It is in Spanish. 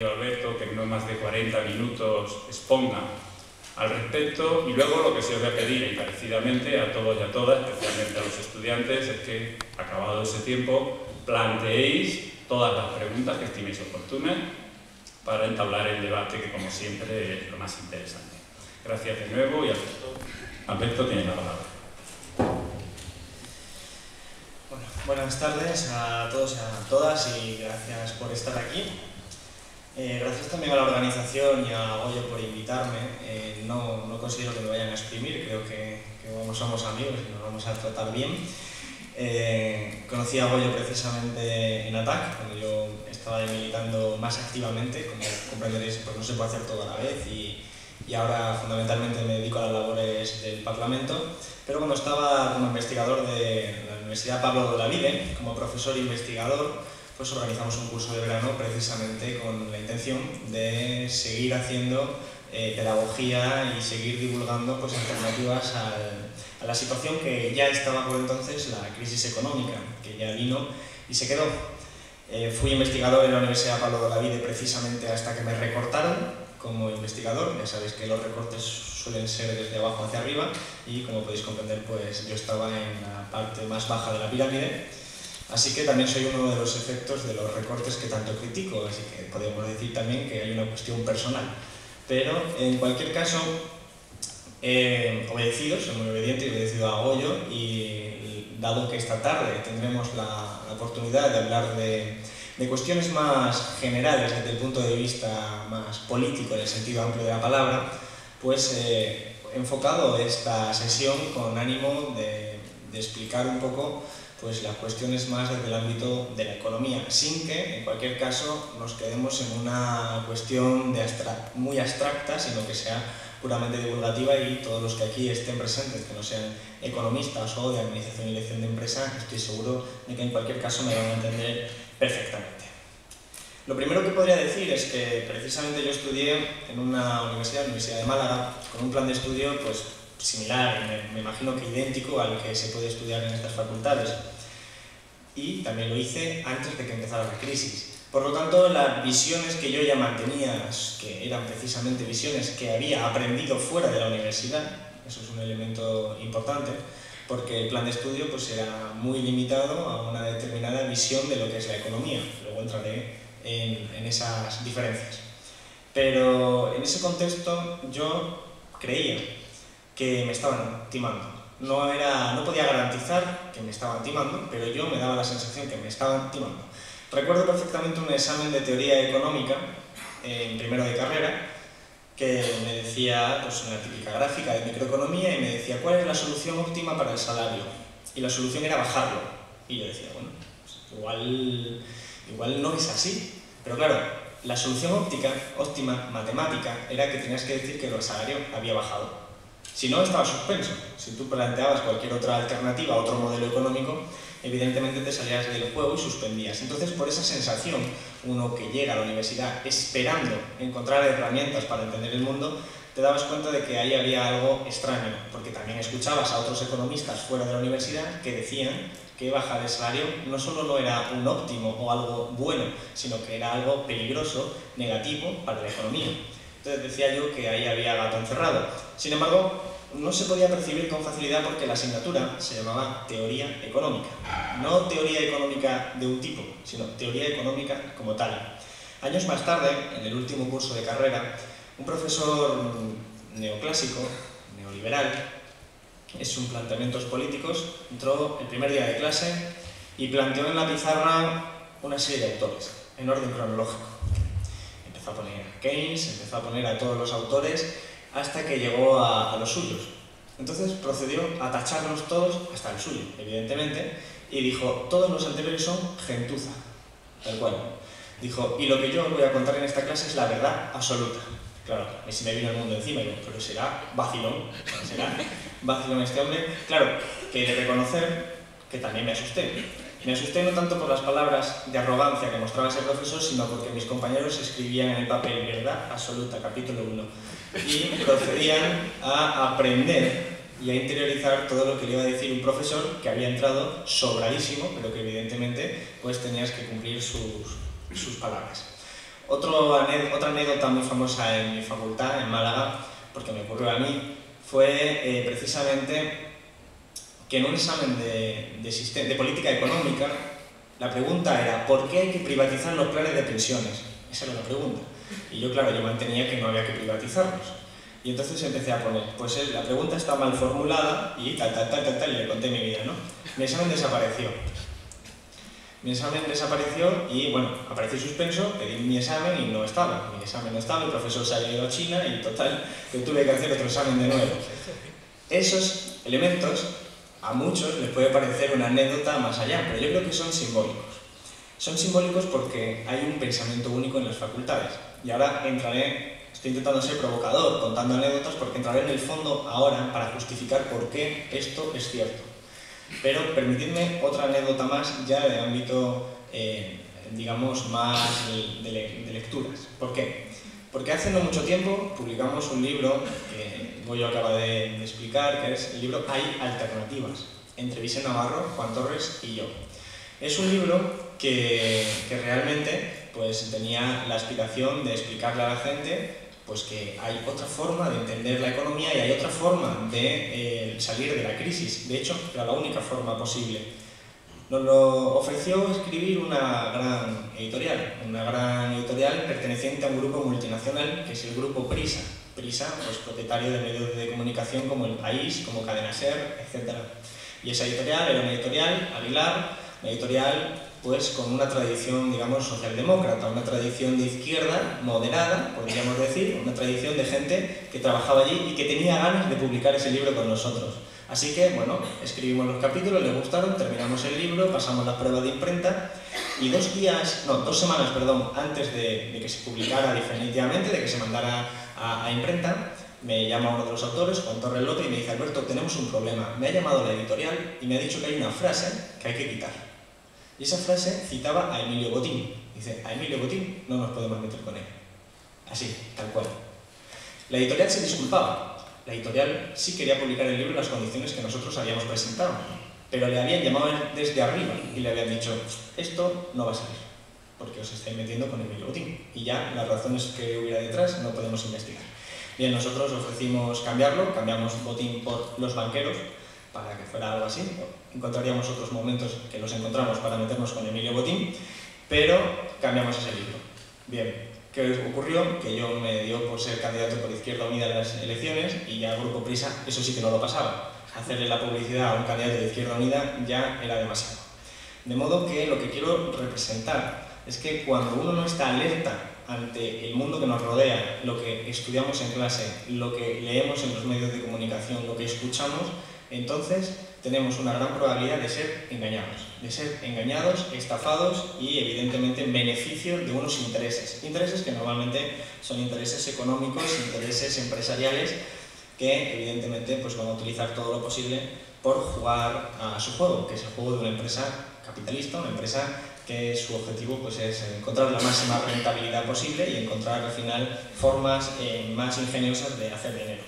Alberto, que en no más de 40 minutos exponga al respecto, y luego lo que se os voy a pedir encarecidamente a todos y a todas, especialmente a los estudiantes, es que, acabado ese tiempo, planteéis todas las preguntas que estiméis oportunas para entablar el debate, que como siempre es lo más interesante. Gracias de nuevo y Alberto tiene la palabra. Bueno, buenas tardes a todos y a todas y gracias por estar aquí. Gracias también a la organización y a Goyo por invitarme. No considero que me vayan a exprimir, creo que somos amigos y nos vamos a tratar bien. Conocí a Goyo precisamente en ATAC, cuando yo estaba militando más activamente, como comprenderéis, pues no se puede hacer todo a la vez y ahora fundamentalmente me dedico a las labores del Parlamento, pero cuando estaba como investigador de la Universidad Pablo de Olavide, como profesor investigador, pues organizamos un curso de verano precisamente con la intención de seguir haciendo pedagogía y seguir divulgando pues, alternativas a la situación que ya estaba por entonces, la crisis económica, que ya vino y se quedó. Fui investigador en la Universidad Pablo de Olavide precisamente hasta que me recortaron como investigador. Ya sabéis que los recortes suelen ser desde abajo hacia arriba y, como podéis comprender, pues yo estaba en la parte más baja de la pirámide. Así que también soy uno de los efectos de los recortes que tanto critico, así que podemos decir también que hay una cuestión personal. Pero en cualquier caso, he obedecido, soy muy obediente y he obedecido a Goyo, y dado que esta tarde tendremos la oportunidad de hablar de cuestiones más generales desde el punto de vista más político, en el sentido amplio de la palabra, pues he enfocado esta sesión con ánimo de explicar un poco pues las cuestiones más desde el ámbito de la economía, sin que, en cualquier caso, nos quedemos en una cuestión muy abstracta, sino que sea puramente divulgativa y todos los que aquí estén presentes, que no sean economistas o de administración y dirección de empresa, estoy seguro de que en cualquier caso me van a entender perfectamente. Lo primero que podría decir es que precisamente yo estudié en una universidad, la Universidad de Málaga, con un plan de estudio pues, similar, me imagino que idéntico al que se puede estudiar en estas facultades. Y también lo hice antes de que empezara la crisis. Por lo tanto, las visiones que yo ya mantenía, que eran precisamente visiones que había aprendido fuera de la universidad, eso es un elemento importante, porque el plan de estudio pues, era muy limitado a una determinada visión de lo que es la economía. Luego entraré en esas diferencias. Pero en ese contexto yo creía que me estaban timando. No podía garantizar que me estaban timando, pero yo me daba la sensación que me estaban timando. Recuerdo perfectamente un examen de teoría económica en primero de carrera que me decía, pues una típica gráfica de microeconomía, y me decía cuál es la solución óptima para el salario. Y la solución era bajarlo. Y yo decía, bueno, pues igual no es así. Pero claro, la solución óptima matemática era que tenías que decir que el salario había bajado. Si no, estaba suspenso. Si tú planteabas cualquier otra alternativa, otro modelo económico, evidentemente te salías del juego y suspendías. Entonces, por esa sensación, uno que llega a la universidad esperando encontrar herramientas para entender el mundo, te dabas cuenta de que ahí había algo extraño, porque también escuchabas a otros economistas fuera de la universidad que decían que bajar el salario no solo no era un óptimo o algo bueno, sino que era algo peligroso, negativo para la economía. Entonces decía yo que ahí había gato encerrado. Sin embargo, no se podía percibir con facilidad porque la asignatura se llamaba teoría económica. No teoría económica de un tipo, sino teoría económica como tal. Años más tarde, en el último curso de carrera, un profesor neoclásico, neoliberal, es un planteamientos políticos, entró el primer día de clase y planteó en la pizarra una serie de autores, en orden cronológico. Empezó a poner a Keynes, empezó a poner a todos los autores, hasta que llegó a los suyos. Entonces procedió a tacharlos todos, hasta el suyo, evidentemente, y dijo, todos los anteriores son gentuza, tal cual. Dijo, y lo que yo os voy a contar en esta clase es la verdad absoluta. Claro, a mí se me vino el mundo encima, y digo, pero será vacilón este hombre. Claro, que he de reconocer que también me asusté. Me asusté no tanto por las palabras de arrogancia que mostraba ese profesor, sino porque mis compañeros escribían en el papel verdad absoluta, capítulo 1, y procedían a aprender y a interiorizar todo lo que le iba a decir un profesor que había entrado sobradísimo, pero que evidentemente pues tenías que cumplir sus palabras. Otra anécdota muy famosa en mi facultad, en Málaga, porque me ocurrió a mí, fue precisamente que en un examen de política económica la pregunta era ¿por qué hay que privatizar los planes de pensiones? Esa era la pregunta. Y yo, claro, yo mantenía que no había que privatizarlos. Y entonces empecé a poner, pues la pregunta está mal formulada y tal, y le conté mi vida, ¿no? Mi examen desapareció. Y, bueno, apareció suspenso, pedí mi examen y no estaba. Mi examen no estaba, el profesor se había ido a China y total, que tuve que hacer otro examen de nuevo. Esos elementos a muchos les puede parecer una anécdota más allá, pero yo creo que son simbólicos. Son simbólicos porque hay un pensamiento único en las facultades. Y ahora estoy intentando ser provocador, contando anécdotas, porque entraré en el fondo ahora para justificar por qué esto es cierto. Pero permitidme otra anécdota más ya de ámbito, digamos, más de lecturas. ¿Por qué? Porque hace no mucho tiempo publicamos un libro que Goyo acaba de explicar, que es el libro Hay alternativas, entre Vicent Navarro, Juan Torres y yo. Es un libro que realmente pues, tenía la aspiración de explicarle a la gente pues, que hay otra forma de entender la economía y hay otra forma de salir de la crisis. De hecho, era la única forma posible. Nos lo ofreció escribir una gran editorial perteneciente a un grupo multinacional que es el grupo Prisa. Prisa, pues propietario de medios de comunicación como El País, como Cadena Ser, etc. Y esa editorial era una editorial, Aguilar, una editorial pues con una tradición, digamos, socialdemócrata, una tradición de izquierda moderada, podríamos decir, una tradición de gente que trabajaba allí y que tenía ganas de publicar ese libro con nosotros. Así que, bueno, escribimos los capítulos, le gustaron, terminamos el libro, pasamos la prueba de imprenta y 2 semanas antes de que se publicara definitivamente, de que se mandara a imprenta, me llama uno de los autores, Juan Torres López, y me dice: Alberto, tenemos un problema. Me ha llamado la editorial y me ha dicho que hay una frase que hay que quitar. Y esa frase citaba a Emilio Botín. Dice, a Emilio Botín no nos podemos meter con él. Así, tal cual. La editorial se disculpaba. La editorial sí quería publicar el libro en las condiciones que nosotros habíamos presentado, pero le habían llamado desde arriba y le habían dicho, esto no va a salir, porque os estáis metiendo con Emilio Botín, y ya las razones que hubiera detrás no podemos investigar. Bien, nosotros ofrecimos cambiarlo, cambiamos Botín por Los Banqueros, para que fuera algo así. Encontraríamos otros momentos que los encontramos para meternos con Emilio Botín, pero cambiamos ese libro. Bien. ¿Qué ocurrió? Que yo me dio por ser candidato por Izquierda Unida en las elecciones y ya el Grupo Prisa, eso sí que no lo pasaba. Hacerle la publicidad a un candidato de Izquierda Unida ya era demasiado. De modo que lo que quiero representar es que cuando uno no está alerta ante el mundo que nos rodea, lo que estudiamos en clase, lo que leemos en los medios de comunicación, lo que escuchamos, entonces tenemos una gran probabilidad de ser engañados, estafados y evidentemente en beneficio de unos intereses que normalmente son intereses económicos, intereses empresariales que evidentemente pues, van a utilizar todo lo posible por jugar a su juego, que es el juego de una empresa capitalista, una empresa que su objetivo pues, es encontrar la máxima rentabilidad posible y encontrar al final formas más ingeniosas de hacer dinero.